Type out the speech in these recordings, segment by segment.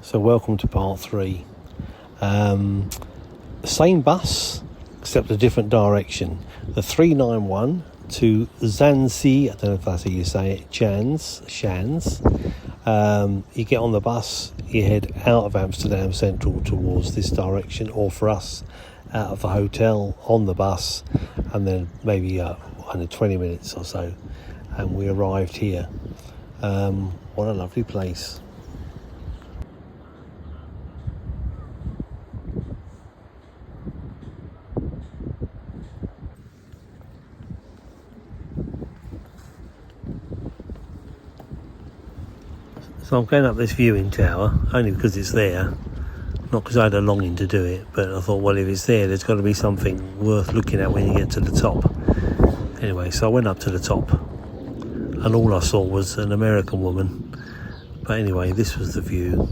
So welcome to part 3. Same bus, except a different direction. The 391 to Zaanse, I don't know if that's how you say it, Schans. You get on the bus, you head out of Amsterdam Central towards this direction, or for us, out of the hotel on the bus, and then maybe 20 minutes or so, and we arrived here. What a lovely place. So I'm going up this viewing tower, only because it's there, not because I had a longing to do it, but I thought, well, if it's there, there's got to be something worth looking at when you get to the top. Anyway, so I went up to the top, and all I saw was an American woman. But anyway, this was the view.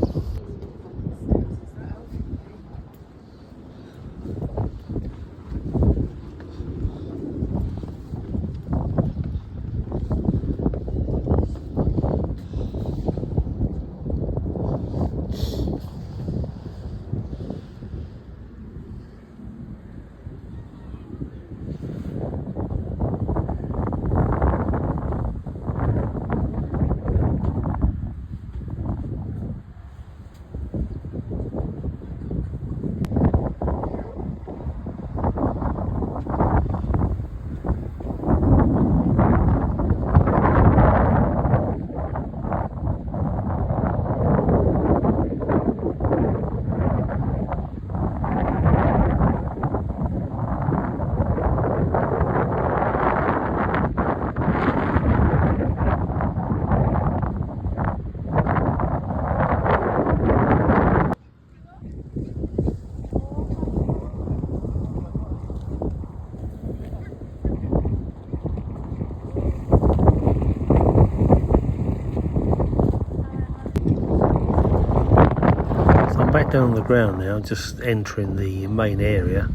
Back down on the ground now, just entering the main area.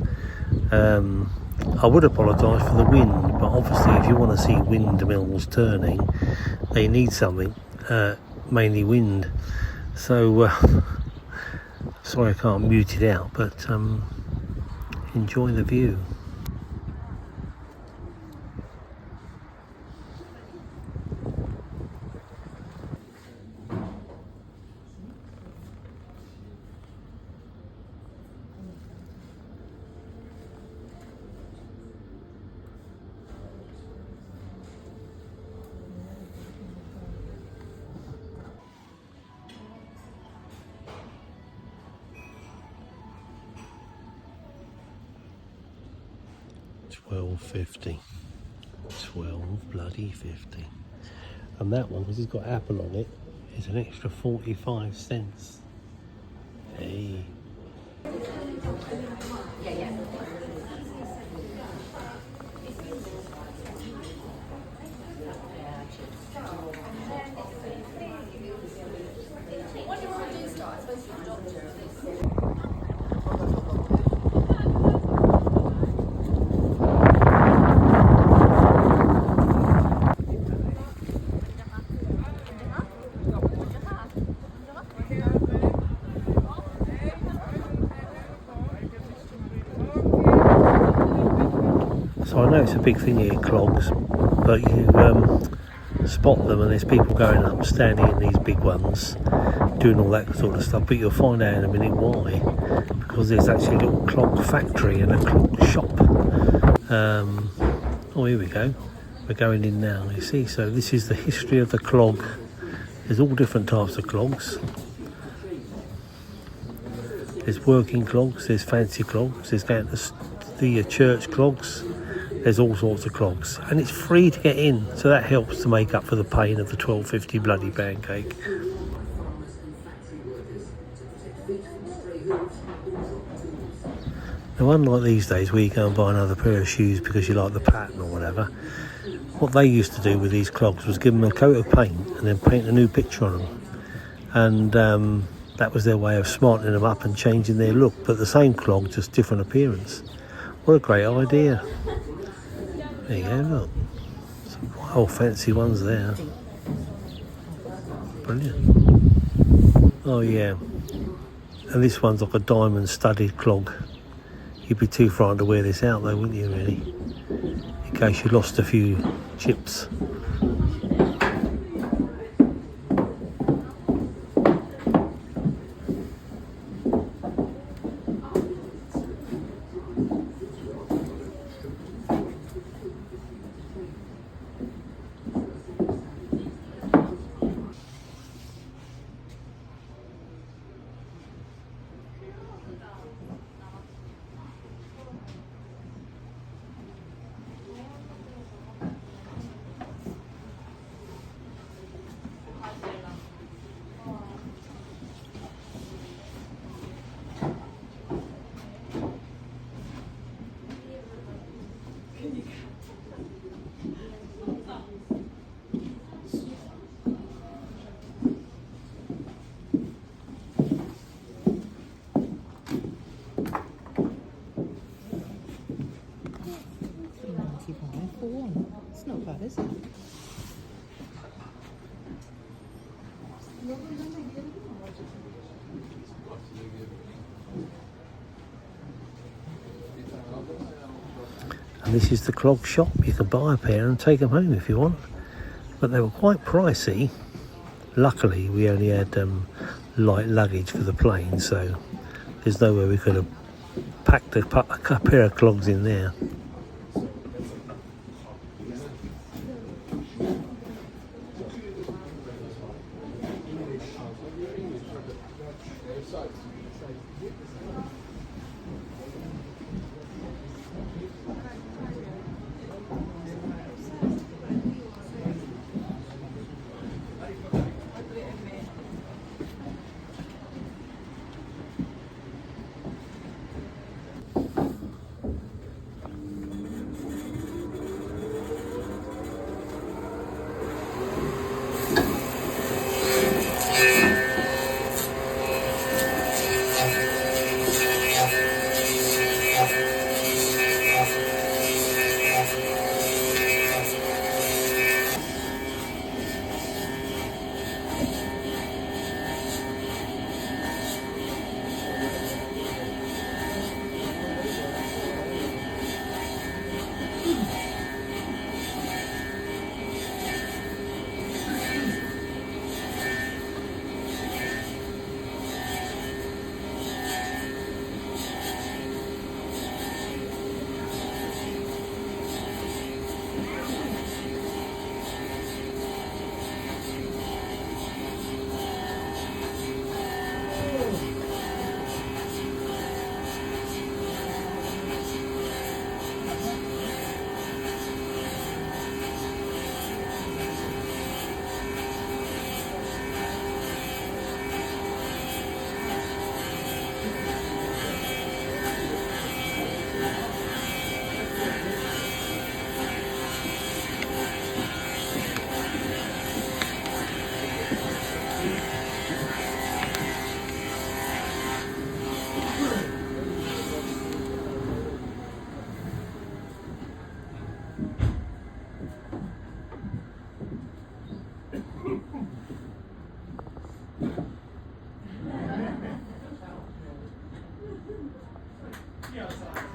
I would apologise for the wind, but obviously if you want to see windmills turning, they need something, mainly wind. So sorry I can't mute it out, but enjoy the view. $12.50. 12 bloody 50. And that one, because it's got Apple on it, is an extra 45 cents. Hey. So I know it's a big thing here, clogs, but you spot them and there's people going up, standing in these big ones, doing all that sort of stuff, but you'll find out in a minute why, because there's actually a little clog factory and a clog shop. Oh, here we go, we're going in now, you see. So this is the history of the clog. There's all different types of clogs. There's working clogs, there's fancy clogs, there's going to the church clogs. There's all sorts of clogs, and it's free to get in, so that helps to make up for the pain of the $12.50 bloody pancake. Now, unlike these days where you go and buy another pair of shoes because you like the pattern or whatever, what they used to do with these clogs was give them a coat of paint and then paint a new picture on them, and that was their way of smartening them up and changing their look. But the same clog, just different appearance. What a great idea. There you go, look. Some wild fancy ones there. Brilliant. Oh yeah, and this one's like a diamond studded clog. You'd be too frightened to wear this out though, wouldn't you, really? In case you lost a few chips. It's not bad, is it? And this is the clog shop. You can buy a pair and take them home if you want, but they were quite pricey. Luckily we only had light luggage for the plane, so there's no way we could have packed a pair of clogs in there.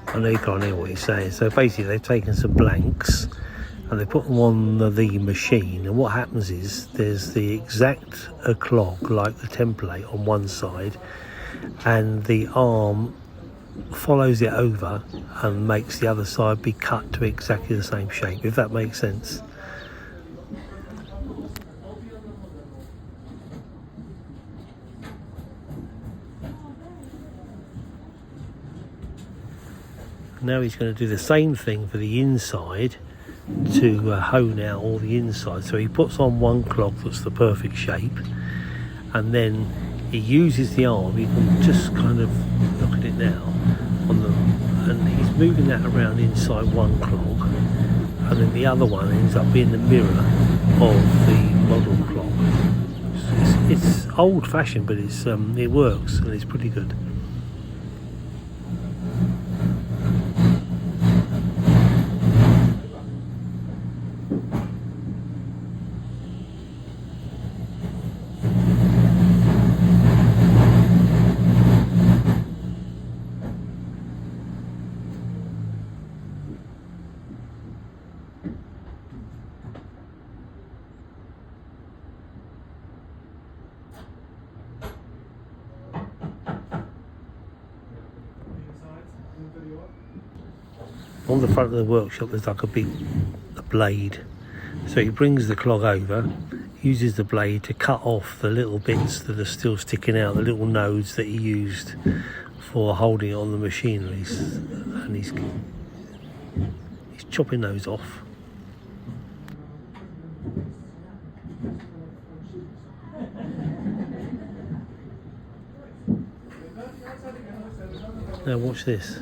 I know you can't hear what he's saying. So basically they've taken some blanks and they put them on the machine, and what happens is there's the exact clog like the template on one side, and the arm follows it over and makes the other side be cut to exactly the same shape, if that makes sense. Now he's going to do the same thing for the inside to hone out all the inside. So he puts on one clog that's the perfect shape, and then he uses the arm. You can just kind of look at it now on the, and he's moving that around inside one clog, and then the other one ends up being the mirror of the model clog. It's old-fashioned, but it works and it's pretty good. On the front of the workshop there's like a blade, so he brings the clog over, uses the blade to cut off the little bits that are still sticking out, the little nodes that he used for holding it on the machinery, and he's chopping those off. Now watch this.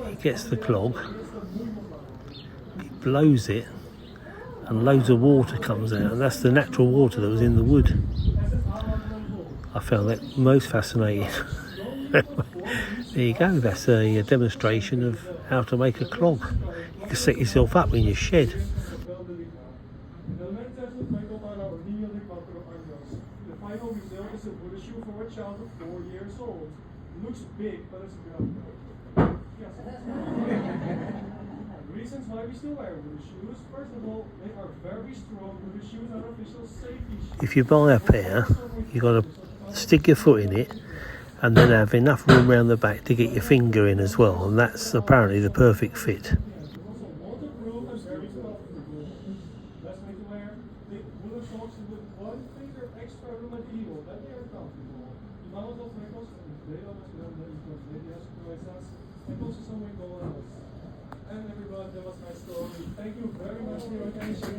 He gets the clog, he blows it, and loads of water comes out, and that's the natural water that was in the wood. I found that most fascinating. There you go, that's a demonstration of how to make a clog. You can set yourself up in your shed. The final result is a wooden shoe for a child of 4 years old. Looks big, but it's ground. Reasons why we still wear wooden shoes. First of all, they are very strong. Wooden shoes are official safety shoes. If you buy a pair, you've got to stick your foot in it and then have enough room around the back to get your finger in as well, and that's apparently the perfect fit. Also waterproof and very comfortable. Best way to wear the wooden socks with 1 finger extra room at the heel. That they are comfortable. Die mouwen tot winkels en vele verschillende video's kwijtzaas en kosten some winkel And everyone, that was my story. Thank you very much for your attention.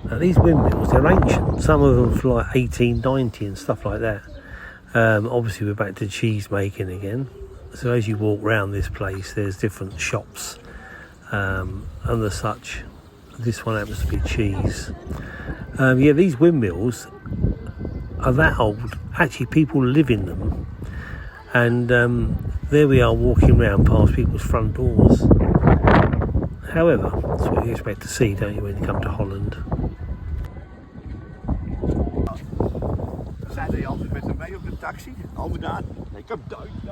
Now these windmills, they're ancient. Some of them from like 1890 and stuff like that. Obviously we're back to cheese making again. So as you walk around this place, there's different shops and the such. This one happens to be cheese. Yeah, these windmills are that old. Actually, people live in them. And there we are walking around past people's front doors. However, that's what you expect to see, don't you, when you come to Holland? Dan zijn ze altijd met hem mee op de taxi. Over daar. Ik heb duizend.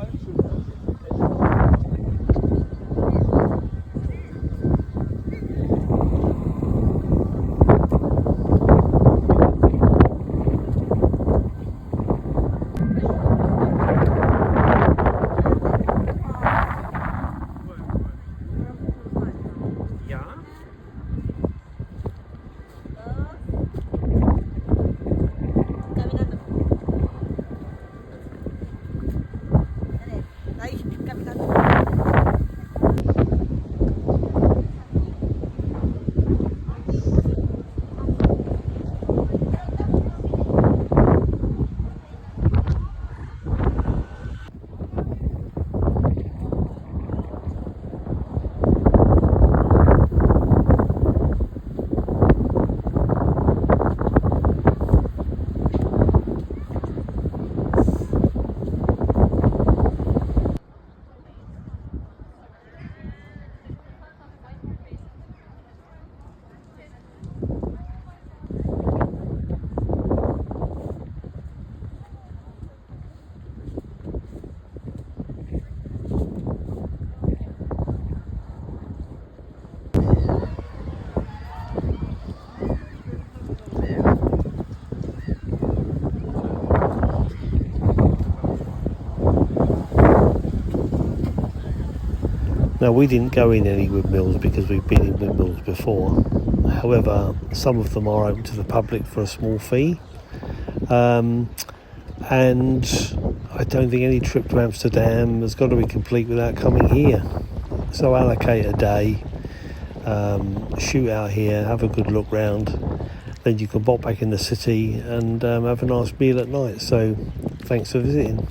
Now we didn't go in any windmills because we've been in windmills before. However, some of them are open to the public for a small fee. And I don't think any trip to Amsterdam has got to be complete without coming here. So allocate a day, shoot out here, have a good look round, then you can pop back in the city and have a nice meal at night. So thanks for visiting.